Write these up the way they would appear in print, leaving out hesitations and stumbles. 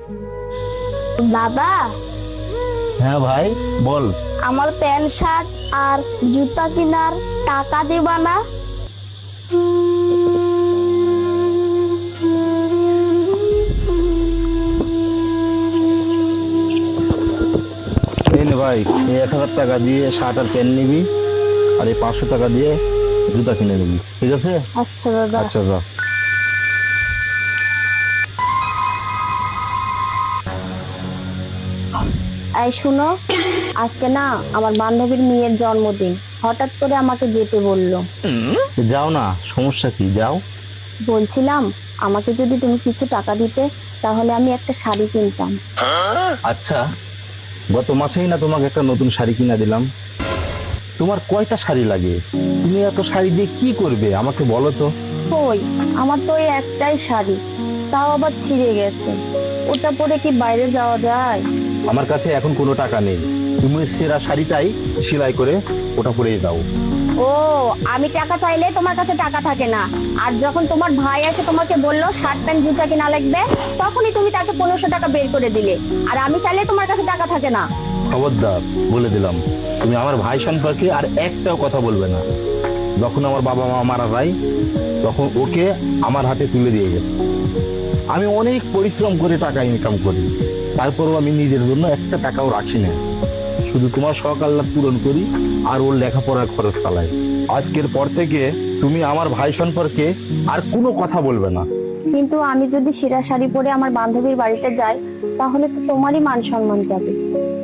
দাদা, হ্যাঁ ভাই বল। আমার প্যান্ট শার্ট আর জুতা কেনার টাকা দিবা না? এই নে ভাই, এই 1000 টাকা দিয়ে শার্ট আর প্যান্ট নিবি, আর এই 500 টাকা দিয়ে জুতা কিনে নিবি, ঠিক আছে? আচ্ছা দাদা। আচ্ছা যা। এই শুনো, আজকে না আমার বান্ধবীর মেয়ের জন্মদিন, হঠাৎ করে আমাকে যেতে বললো। যাও না, সমস্যা কি, যাও। বলছিলাম আমাকে যদি তুমি কিছু টাকা দিতে তাহলে আমি একটা শাড়ি কিনতাম। আচ্ছা, গত মাসেই না তোমাকে একটা নতুন শাড়ি কিনা দিলাম। তোমার কয়টা শাড়ি লাগে? তুমি এত শাড়ি দিয়ে কি করবে আমাকে বলো তো। ওই আমার তো এই একটাই শাড়ি, তাও আবার ছিঁড়ে গেছে। ওটা পরে কি বাইরে যাওয়া যায়? আমার কাছে এখন কোনো টাকা নেই, তুমি ওই সেরা শাড়িটাই সেলাই করে ওটা পরেই দাও। ও, আমি টাকা চাইলে তোমার কাছে টাকা থাকে না, আর যখন তোমার ভাই এসে তোমাকে বললো শার্ট প্যান্ট জুতা কিনা লাগবে, তখনই তুমি তাকে 1500 টাকা বের করে দিলে, আর আমি চাইলে তোমার কাছে টাকা থাকে না। খবরদার, বলে দিলাম, তুমি আমার ভাই সম্পর্কে আর একটাও কথা বলবে না। যখন আমার বাবা মা মারা যায়, তখন ওকে আমার হাতে তুলে দিয়ে গেছে। আমি অনেক পরিশ্রম করে টাকা ইনকাম করি, তারপরও আমি নিজের জন্য একটা টাকাও রাখি না। শুধু তোমার শখ আহ্লাদ পূরণ করি আর ওর লেখাপড়ার খরচ চালাই। আজকের পর থেকে তুমি আমার ভাই সম্পর্কে আর কোনো কথা বলবে না। কিন্তু আমি যদি ছিঁড়া শাড়ি পরে আমার বান্ধবীর বাড়িতে যাই, তাহলে তো তোমারই মান সম্মান যাবে।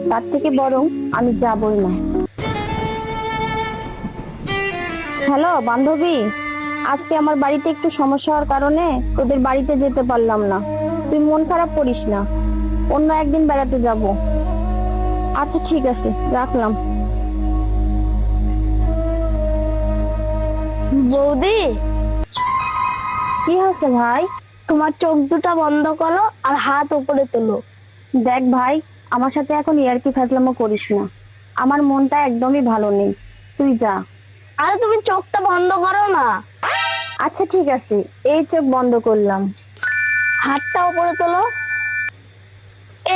তার থেকে বরং আমি যাবই না। হ্যালো বান্ধবী, আজকে আমার বাড়িতে একটু সমস্যা হওয়ার কারণে তোদের বাড়িতে যেতে পারলাম না। তুই মন খারাপ করিস না, অন্য একদিন বেড়াতে যাব। আচ্ছা ঠিক আছে, রাখলাম। বৌদি, কি হয়েছে ভাই? তোমার চোখ দুটো বন্ধ করো আর হাত উপরে তোলো। দেখ ভাই, আমার সাথে এখন ইয়ার্কি ফাজলামো করিস না, আমার মনটা একদমই ভালো নেই। তুই যা। আরে তুমি চোখটা বন্ধ করো না। আচ্ছা ঠিক আছে, এই চোখ বন্ধ করলাম। হাতটা উপরে তোলো।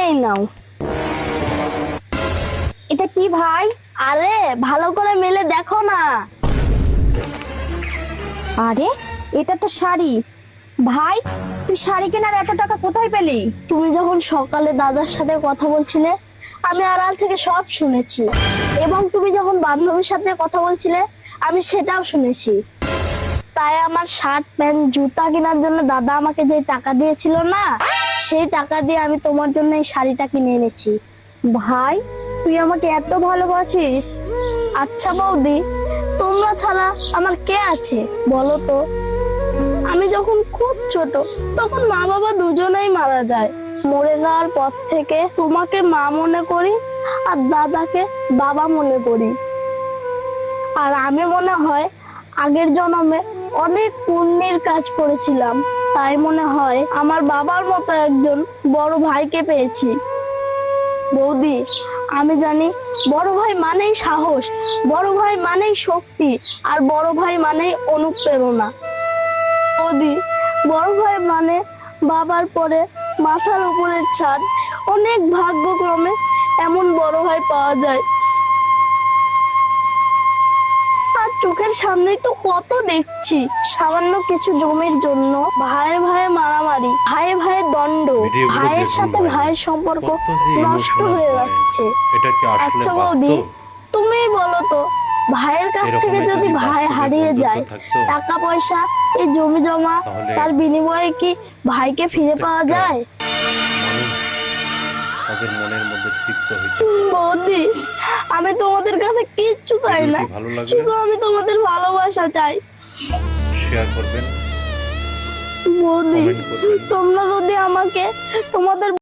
এই নাও। এটা কি ভাই? আরে ভালো করে মেলে দেখো না। আরে এটা তো শাড়ি। ভাই, তুই শাড়ি কেনার এত টাকা কোথায় পেলি? তুমি যখন সকালে দাদার সাথে কথা বলছিলে, আমি আড়াল থেকে সব শুনেছি, এবং তুমি যখন বান্ধবীর সাথে কথা বলছিলে, আমি সেটাও শুনেছি। তাই আমার শার্ট প্যান্ট জুতা কেনার জন্য দাদা আমাকে যে টাকা দিয়েছিল না, সেই টাকা দিয়ে আমি তোমার জন্য এই শাড়িটা কিনে এনেছি। ভাই, তুই আমাকে এত ভালোবাসিস। আচ্ছা বৌদি, তোমরা ছাড়া আমার কে আছে বলো তো? আমি যখন খুব ছোট, তখন মা বাবা দুজনেই মারা যায়। মরে যাওয়ার পর থেকে তোমাকে মা মনে করি আর দাদাকে বাবা মনে করি। আর আমি মনে হয় আগের জন্মে অনেক পুণ্যের কাজ করেছিলাম, তাই মনে হয় আমার বাবার মতো একজন বড় ভাইকে পেয়েছি। বৌদি, আমি জানি বড় ভাই মানেই সাহস, বড় ভাই মানেই শক্তি, আর বড় ভাই মানেই অনুপ্রেরণা। বৌদি, বড় ভাই মানে বাবার পরে মাথার উপরের ছাদ। অনেক ভাগ্যক্রমে এমন বড় ভাই পাওয়া যায়। আর চোখের সামনেই তো কত দেখছি, সামান্য কিছু জমির জন্য ভাইয়ে ভাইয়ে মারামারি, ভাইয়ে ভাইয়ে দণ্ড, ভাইয়ের সাথে ভাইয়ের সম্পর্ক নষ্ট হয়ে যাচ্ছে। আচ্ছা বৌদি, তুমি বলো তো, ভাইয়ের কাছ থেকে যদি ভাই হারিয়ে যায়, টাকা পয়সা, এই জমি জমা, তার বিনিময়ে কি ভাইকে ফিরে পাওয়া যায়? তাদের মনের মধ্যে তৃপ্ত হইতে। বৌদি, আমি তোমাদের কাছে কিচ্ছু চাই না, শুধু আমি তোমাদের ভালোবাসা চাই। শেয়ার করবেন, বৌদি, কমেন্ট করবেন। তোমরা যদি আমাকে তোমাদের